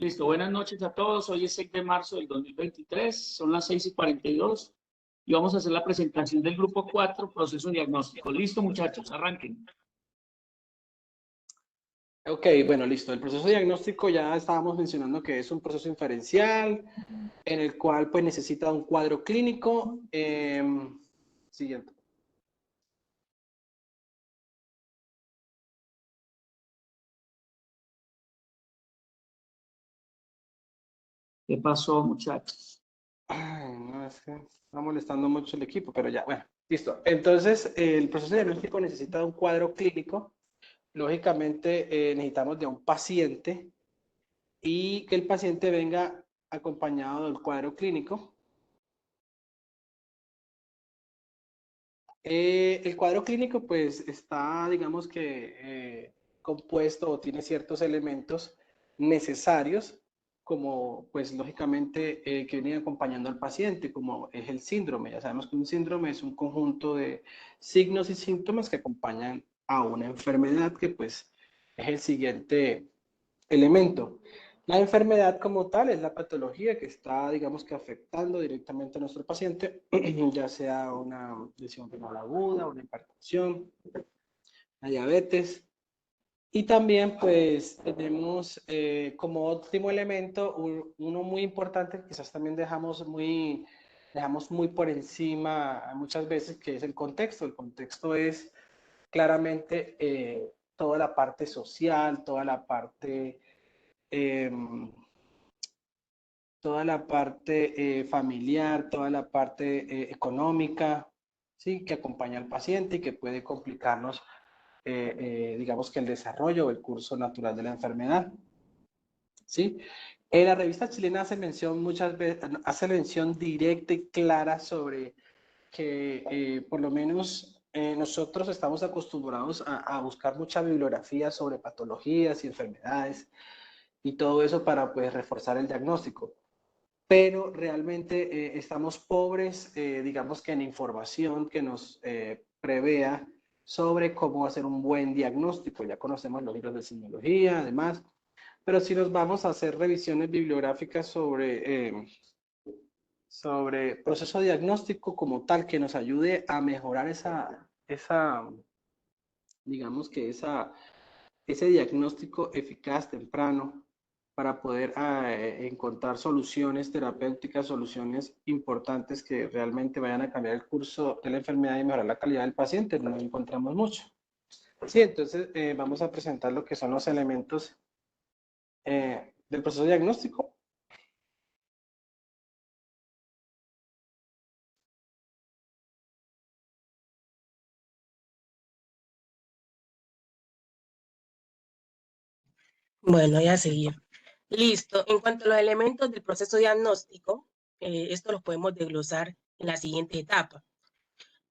Listo, buenas noches a todos. Hoy es 6 de marzo del 2023, son las 6:42 y vamos a hacer la presentación del grupo 4, proceso diagnóstico. Listo, muchachos, arranquen. Ok, bueno, listo. El proceso diagnóstico ya estábamos mencionando que es un proceso inferencial en el cual pues necesita un cuadro clínico. Siguiente. ¿Qué pasó, muchachos? Ay, no, es que está molestando mucho el equipo, pero ya, bueno, listo. Entonces, el proceso diagnóstico necesita un cuadro clínico. Lógicamente, necesitamos de un paciente y que el paciente venga acompañado del cuadro clínico. El cuadro clínico pues está, digamos que, compuesto o tiene ciertos elementos necesarios, como pues lógicamente que vienen acompañando al paciente, como es el síndrome. Ya sabemos que un síndrome es un conjunto de signos y síntomas que acompañan a una enfermedad que pues es el siguiente elemento. La enfermedad como tal es la patología que está, digamos que afectando directamente a nuestro paciente, ya sea una lesión renal aguda, una hipertensión, la diabetes. Y también pues tenemos como último elemento uno muy importante, quizás también dejamos muy por encima muchas veces, que es el contexto. El contexto es claramente toda la parte social, eh, toda la parte familiar, toda la parte económica, ¿sí? Que acompaña al paciente y que puede complicarnos, digamos que el desarrollo o el curso natural de la enfermedad, ¿sí? La revista chilena hace mención muchas veces, hace mención directa y clara sobre que por lo menos nosotros estamos acostumbrados a buscar mucha bibliografía sobre patologías y enfermedades y todo eso para pues reforzar el diagnóstico, pero realmente estamos pobres, digamos que en información que nos prevea sobre cómo hacer un buen diagnóstico. Ya conocemos los libros de semiología, además, pero si nos vamos a hacer revisiones bibliográficas sobre proceso diagnóstico como tal, que nos ayude a mejorar digamos que ese diagnóstico eficaz temprano para poder encontrar soluciones terapéuticas, soluciones importantes que realmente vayan a cambiar el curso de la enfermedad y mejorar la calidad del paciente. No encontramos mucho. Sí, entonces vamos a presentar lo que son los elementos del proceso diagnóstico. Bueno, ya seguí. Listo. En cuanto a los elementos del proceso diagnóstico, esto los podemos desglosar en la siguiente etapa.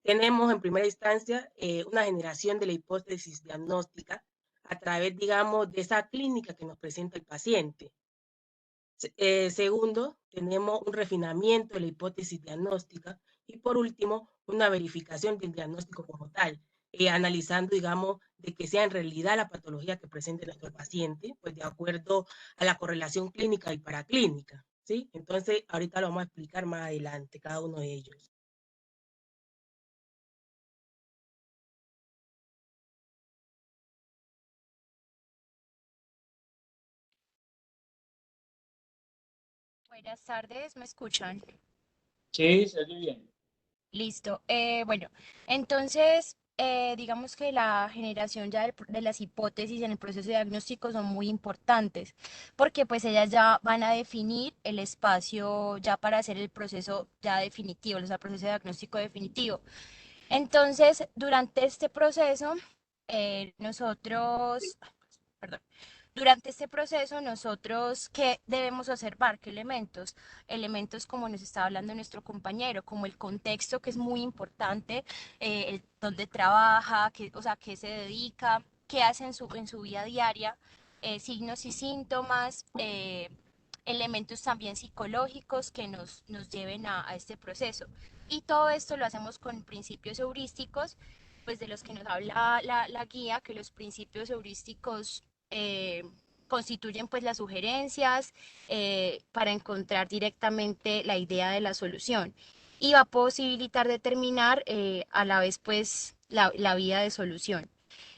Tenemos en primera instancia una generación de la hipótesis diagnóstica a través, digamos, de esa clínica que nos presenta el paciente. Segundo, tenemos un refinamiento de la hipótesis diagnóstica y por último, una verificación del diagnóstico como tal, analizando, digamos, de que sea en realidad la patología que presente nuestro paciente, pues de acuerdo a la correlación clínica y paraclínica, ¿sí? Entonces, ahorita lo vamos a explicar más adelante, cada uno de ellos. Buenas tardes, ¿me escuchan? Sí, se oye bien. Listo. Bueno, entonces, digamos que la generación ya de las hipótesis en el proceso diagnóstico son muy importantes, porque pues ellas ya van a definir el espacio ya para hacer el proceso ya definitivo, o sea, el proceso diagnóstico definitivo. Entonces, durante este proceso, nosotros, perdón, durante este proceso, nosotros, ¿qué debemos observar? ¿Qué elementos? Elementos como nos estaba hablando nuestro compañero, como el contexto, que es muy importante, el dónde trabaja, qué, o sea, qué se dedica, qué hace en su vida diaria, signos y síntomas, elementos también psicológicos que nos lleven a este proceso. Y todo esto lo hacemos con principios heurísticos, pues de los que nos habla la guía, que los principios heurísticos constituyen pues las sugerencias para encontrar directamente la idea de la solución y va a posibilitar determinar a la vez pues la vía de solución.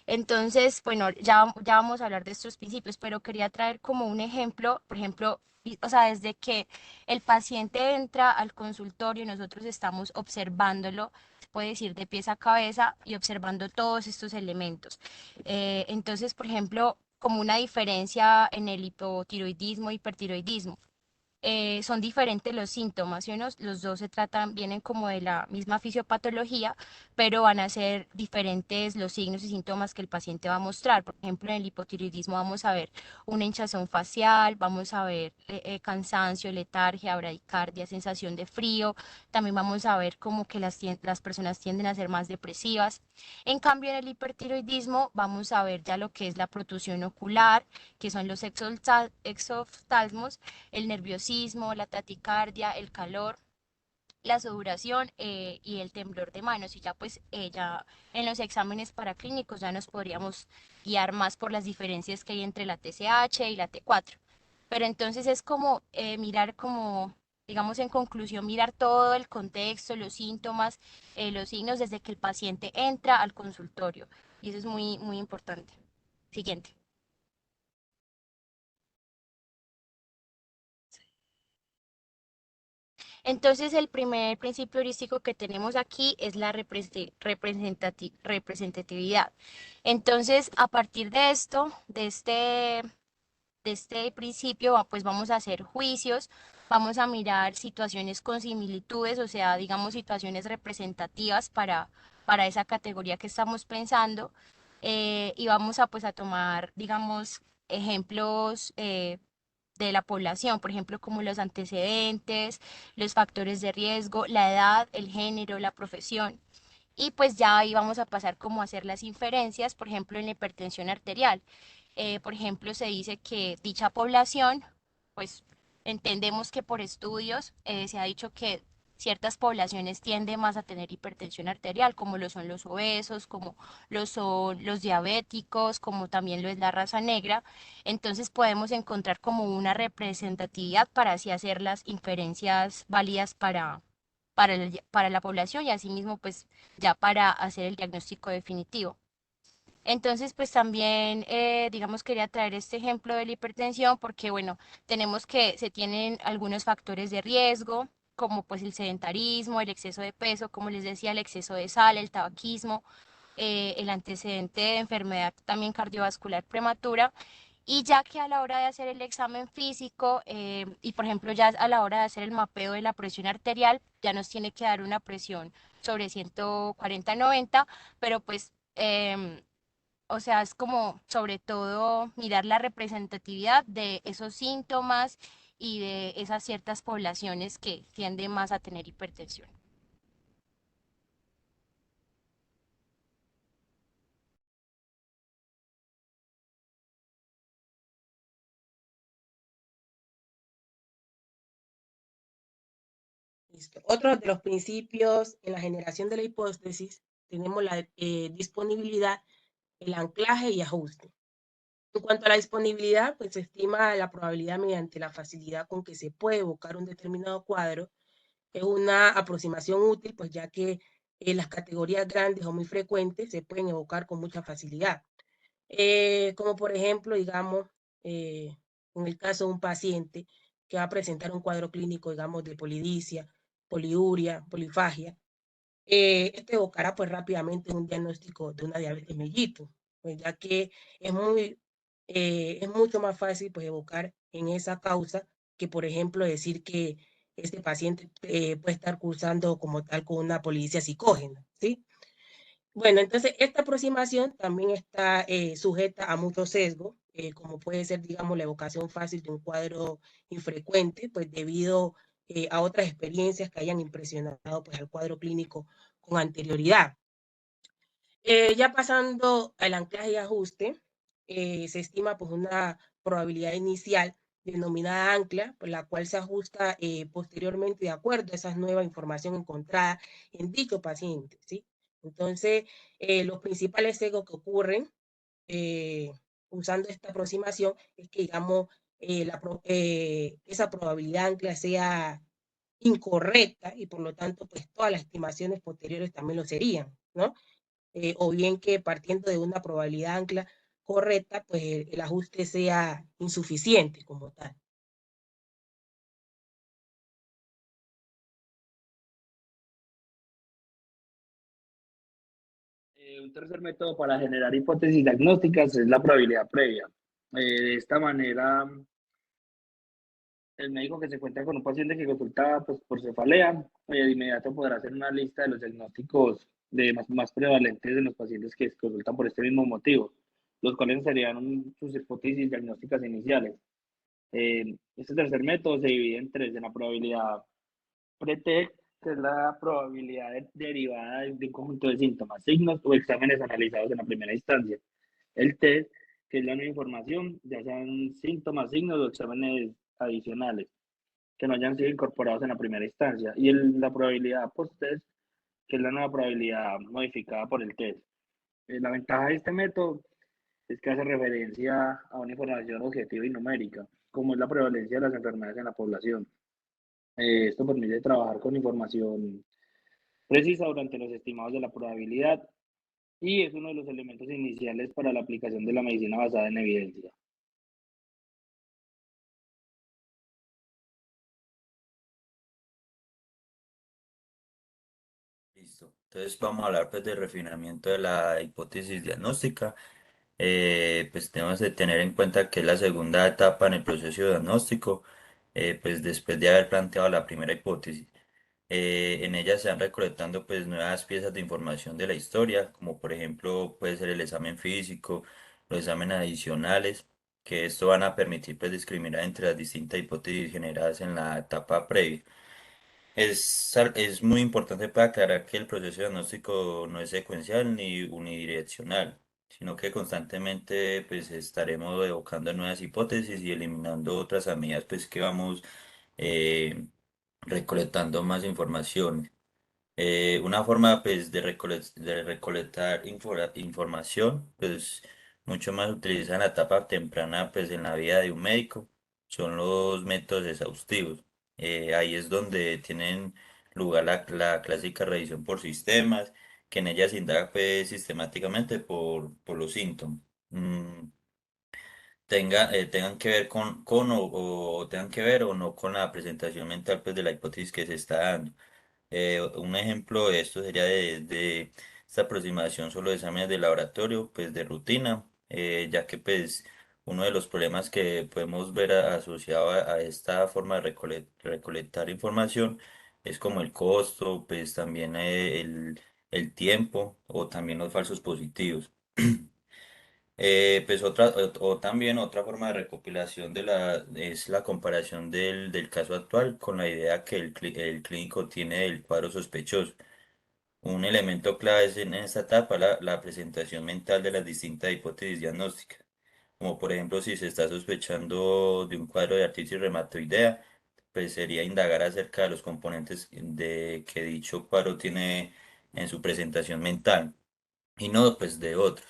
Entonces, bueno, ya vamos a hablar de estos principios, pero quería traer como un ejemplo, por ejemplo, o sea, desde que el paciente entra al consultorio, nosotros estamos observándolo, se puede decir de pies a cabeza y observando todos estos elementos. Entonces, por ejemplo, como una diferencia en el hipotiroidismo e hipertiroidismo. Son diferentes los síntomas, ¿sí o no? Los dos se tratan, vienen como de la misma fisiopatología, pero van a ser diferentes los signos y síntomas que el paciente va a mostrar. Por ejemplo, en el hipotiroidismo vamos a ver una hinchazón facial, vamos a ver cansancio, letargia, bradicardia, sensación de frío. También vamos a ver como que las personas tienden a ser más depresivas. En cambio, en el hipertiroidismo vamos a ver ya lo que es la protusión ocular, que son los exoftalmos, el nerviosismo, la taticardia, el calor, la sudoración y el temblor de manos. Y ya pues ya en los exámenes paraclínicos ya nos podríamos guiar más por las diferencias que hay entre la TSH y la T4. Pero entonces es como mirar como, digamos en conclusión, mirar todo el contexto, los síntomas, los signos desde que el paciente entra al consultorio. Y eso es muy, muy importante. Siguiente. Entonces, el primer principio heurístico que tenemos aquí es la representatividad. Entonces, a partir de esto, de este principio, pues vamos a hacer juicios, vamos a mirar situaciones con similitudes, o sea, digamos, situaciones representativas para esa categoría que estamos pensando, y vamos a, pues, a tomar, digamos, ejemplos de la población, por ejemplo, como los antecedentes, los factores de riesgo, la edad, el género, la profesión. Y pues ya ahí vamos a pasar como a hacer las inferencias, por ejemplo, en la hipertensión arterial. Por ejemplo, se dice que dicha población, pues entendemos que por estudios se ha dicho que ciertas poblaciones tienden más a tener hipertensión arterial, como lo son los obesos, como lo son los diabéticos, como también lo es la raza negra. Entonces podemos encontrar como una representatividad para así hacer las inferencias válidas para la población y asimismo pues ya para hacer el diagnóstico definitivo. Entonces, pues también, digamos, quería traer este ejemplo de la hipertensión porque, bueno, tenemos que se tienen algunos factores de riesgo, como pues el sedentarismo, el exceso de peso, como les decía, el exceso de sal, el tabaquismo, el antecedente de enfermedad también cardiovascular prematura. Y ya que a la hora de hacer el examen físico y, por ejemplo, ya a la hora de hacer el mapeo de la presión arterial, ya nos tiene que dar una presión sobre 140/90, pero pues... o sea, es como sobre todo mirar la representatividad de esos síntomas y de esas ciertas poblaciones que tienden más a tener hipertensión. Listo. Otro de los principios en la generación de la hipótesis, tenemos la disponibilidad, el anclaje y ajuste. En cuanto a la disponibilidad, pues se estima la probabilidad mediante la facilidad con que se puede evocar un determinado cuadro. Es una aproximación útil, pues ya que las categorías grandes o muy frecuentes se pueden evocar con mucha facilidad. Como por ejemplo, digamos, en el caso de un paciente que va a presentar un cuadro clínico, digamos, de polidipsia, poliuria, polifagia, esto evocará pues rápidamente un diagnóstico de una diabetes mellitus, pues, ya que es mucho más fácil pues evocar en esa causa que, por ejemplo, decir que este paciente puede estar cursando como tal con una polidipsia psicógena, ¿sí? Bueno, entonces esta aproximación también está sujeta a muchos sesgos, como puede ser, digamos, la evocación fácil de un cuadro infrecuente, pues debido a otras experiencias que hayan impresionado pues, al cuadro clínico con anterioridad. Ya pasando al anclaje y ajuste, se estima pues, una probabilidad inicial denominada ancla, por la cual se ajusta posteriormente de acuerdo a esa nueva información encontrada en dicho paciente, ¿sí? Entonces, los principales sesgos que ocurren usando esta aproximación es que, digamos, esa probabilidad ancla sea incorrecta y por lo tanto, pues todas las estimaciones posteriores también lo serían, ¿no? O bien que partiendo de una probabilidad ancla correcta, pues el ajuste sea insuficiente como tal. Un tercer método para generar hipótesis diagnósticas es la probabilidad previa. De esta manera, el médico que se encuentra con un paciente que consulta pues, por cefalea, de inmediato podrá hacer una lista de los diagnósticos más prevalentes de los pacientes que consultan por este mismo motivo, los cuales serían sus hipótesis diagnósticas iniciales. Este tercer método se divide en tres: en la probabilidad pre-test, que es la probabilidad derivada de un conjunto de síntomas, signos o exámenes analizados en la primera instancia; el test, que es la nueva información, ya sean síntomas, signos o exámenes adicionales que no hayan sido incorporados en la primera instancia; y la probabilidad post-test, que es la nueva probabilidad modificada por el test. La ventaja de este método es que hace referencia a una información objetiva y numérica, como es la prevalencia de las enfermedades en la población. Esto permite trabajar con información precisa durante los estimados de la probabilidad y es uno de los elementos iniciales para la aplicación de la medicina basada en evidencia. Listo. Entonces vamos a hablar pues de refinamiento de la hipótesis diagnóstica. Pues tenemos que tener en cuenta que es la segunda etapa en el proceso diagnóstico, pues después de haber planteado la primera hipótesis. En ella se van recolectando pues nuevas piezas de información de la historia, como por ejemplo puede ser el examen físico, los exámenes adicionales, que esto van a permitir pues discriminar entre las distintas hipótesis generadas en la etapa previa. Es muy importante para aclarar que el proceso diagnóstico no es secuencial ni unidireccional, sino que constantemente pues estaremos evocando nuevas hipótesis y eliminando otras a medida pues que vamos eh, recolectando más información. Una forma pues de recolectar información pues mucho más utilizada en la etapa temprana pues en la vida de un médico son los métodos exhaustivos. Ahí es donde tienen lugar la clásica revisión por sistemas, que en ella se indaga pues sistemáticamente por los síntomas. Tengan que ver o tengan que ver o no con la presentación mental pues de la hipótesis que se está dando. Un ejemplo de esto sería de esta aproximación solo de exámenes de laboratorio, pues de rutina, ya que pues uno de los problemas que podemos ver asociado a esta forma de recolectar información es como el costo, pues también el tiempo o también los falsos positivos. Pues o también otra forma de recopilación es la comparación del caso actual con la idea que el clínico tiene del cuadro sospechoso. Un elemento clave es en esta etapa la presentación mental de las distintas hipótesis diagnósticas, como por ejemplo si se está sospechando de un cuadro de artritis reumatoidea, pues sería indagar acerca de los componentes que dicho cuadro tiene en su presentación mental y no pues de otros.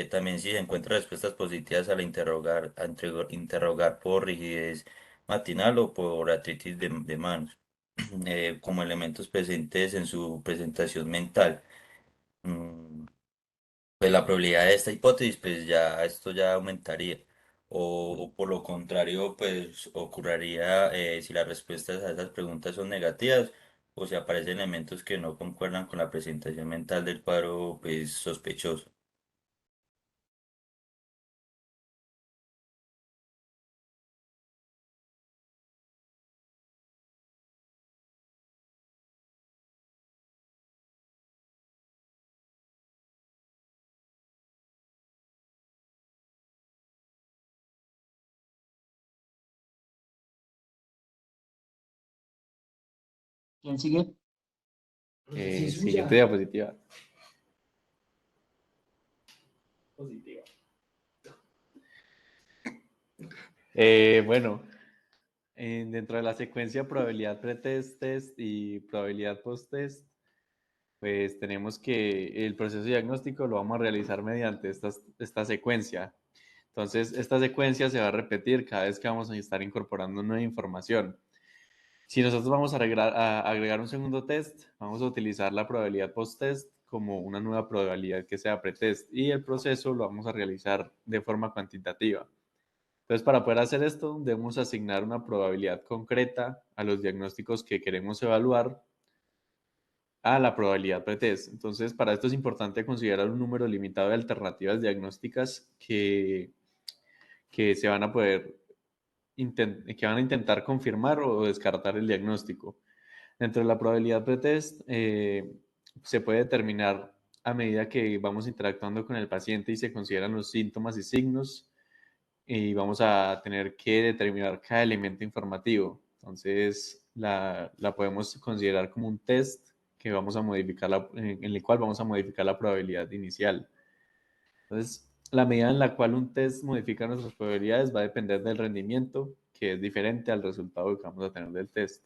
También si se encuentra respuestas positivas al interrogar por rigidez matinal o por artritis de manos, como elementos presentes en su presentación mental. Mm, pues la probabilidad de esta hipótesis, pues ya esto ya aumentaría. O por lo contrario, pues ocurriría si las respuestas a esas preguntas son negativas o si aparecen elementos que no concuerdan con la presentación mental del cuadro, pues sospechoso. ¿Quién sigue? Siguiente diapositiva. Bueno, dentro de la secuencia probabilidad pretest, test y probabilidad post-test, pues tenemos que el proceso diagnóstico lo vamos a realizar mediante esta secuencia. Entonces, esta secuencia se va a repetir cada vez que vamos a estar incorporando nueva información. Si nosotros vamos a agregar un segundo test, vamos a utilizar la probabilidad post-test como una nueva probabilidad que sea pretest y el proceso lo vamos a realizar de forma cuantitativa. Entonces, para poder hacer esto, debemos asignar una probabilidad concreta a los diagnósticos que queremos evaluar a la probabilidad pretest. Entonces, para esto es importante considerar un número limitado de alternativas diagnósticas que se van a poder que van a intentar confirmar o descartar el diagnóstico. Dentro de la probabilidad pretest se puede determinar a medida que vamos interactuando con el paciente y se consideran los síntomas y signos y vamos a tener que determinar cada elemento informativo. Entonces la podemos considerar como un test que vamos a modificar en el cual vamos a modificar la probabilidad inicial. Entonces, la medida en la cual un test modifica nuestras probabilidades va a depender del rendimiento, que es diferente al resultado que vamos a tener del test.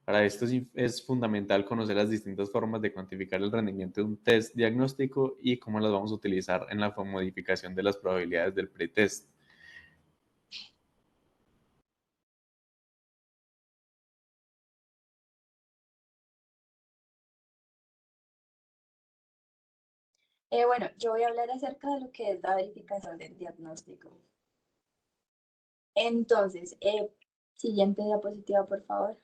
Para esto es fundamental conocer las distintas formas de cuantificar el rendimiento de un test diagnóstico y cómo las vamos a utilizar en la modificación de las probabilidades del pretest. Bueno, yo voy a hablar acerca de lo que es la verificación del diagnóstico. Entonces, siguiente diapositiva, por favor.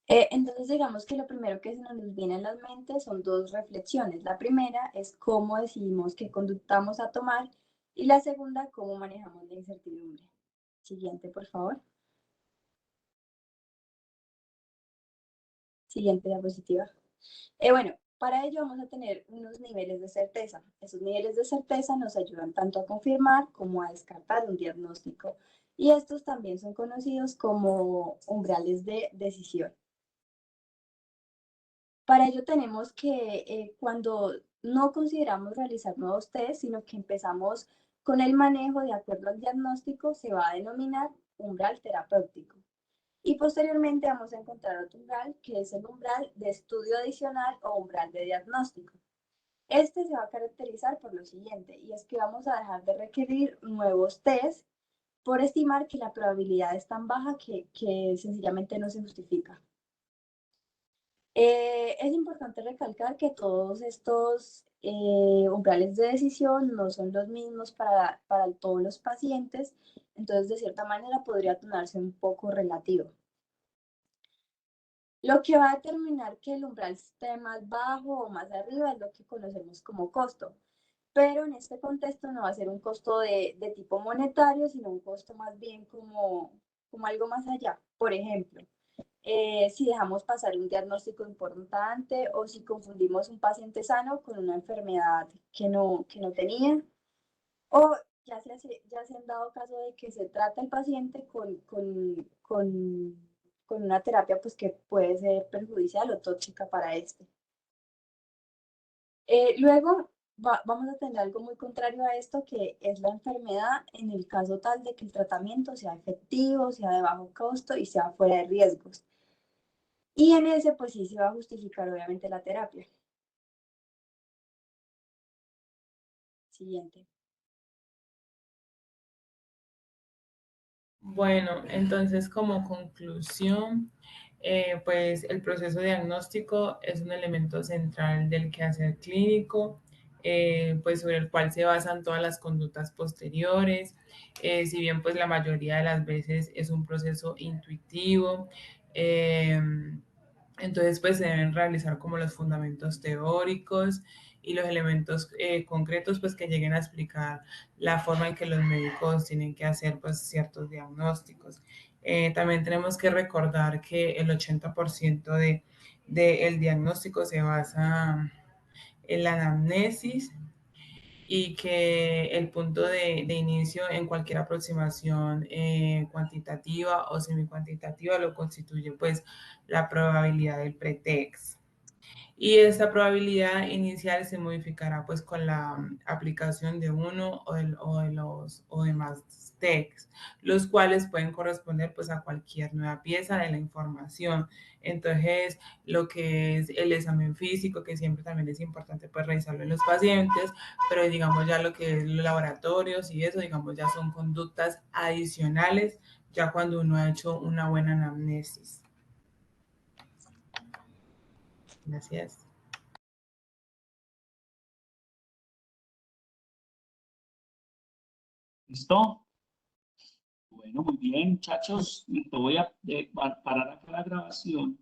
Entonces, digamos que lo primero que se nos viene a la mente son dos reflexiones. La primera es cómo decidimos qué conducta vamos a tomar y la segunda, cómo manejamos la incertidumbre. Siguiente, por favor. Siguiente diapositiva. Bueno, para ello vamos a tener unos niveles de certeza. Esos niveles de certeza nos ayudan tanto a confirmar como a descartar un diagnóstico. Y estos también son conocidos como umbrales de decisión. Para ello tenemos que cuando no consideramos realizar nuevos test, sino que empezamos con el manejo de acuerdo al diagnóstico, se va a denominar umbral terapéutico. Y posteriormente vamos a encontrar otro umbral, que es el umbral de estudio adicional o umbral de diagnóstico. Este se va a caracterizar por lo siguiente, y es que vamos a dejar de requerir nuevos test por estimar que la probabilidad es tan baja que sencillamente no se justifica. Es importante recalcar que todos estos umbrales de decisión no son los mismos para todos los pacientes, entonces de cierta manera podría tornarse un poco relativo. Lo que va a determinar que el umbral esté más bajo o más arriba es lo que conocemos como costo, pero en este contexto no va a ser un costo de tipo monetario, sino un costo más bien como algo más allá. Por ejemplo, si dejamos pasar un diagnóstico importante o si confundimos un paciente sano con una enfermedad que no tenía, o ya se han dado caso de que se trata el paciente con una terapia pues, que puede ser perjudicial o tóxica para este. Luego vamos a tener algo muy contrario a esto, que es la enfermedad en el caso tal de que el tratamiento sea efectivo, sea de bajo costo y sea fuera de riesgos. Y en ese, pues sí se va a justificar obviamente la terapia. Siguiente. Bueno, entonces como conclusión, pues el proceso diagnóstico es un elemento central del quehacer clínico, pues sobre el cual se basan todas las conductas posteriores. Si bien pues la mayoría de las veces es un proceso intuitivo, entonces pues se deben realizar como los fundamentos teóricos y los elementos concretos pues que lleguen a explicar la forma en que los médicos tienen que hacer pues ciertos diagnósticos. También tenemos que recordar que el 80% del diagnóstico se basa en la anamnesis y que el punto de inicio en cualquier aproximación cuantitativa o semi-cuantitativa lo constituye pues la probabilidad del pretext. y esta probabilidad inicial se modificará pues con la aplicación de uno o de más tags, los cuales pueden corresponder pues a cualquier nueva pieza de la información. Entonces, lo que es el examen físico, que siempre también es importante pues revisarlo en los pacientes, pero digamos ya lo que es los laboratorios y eso, digamos ya son conductas adicionales, ya cuando uno ha hecho una buena anamnesis. Gracias. ¿Listo? Bueno, muy bien, muchachos. Te voy a parar acá la grabación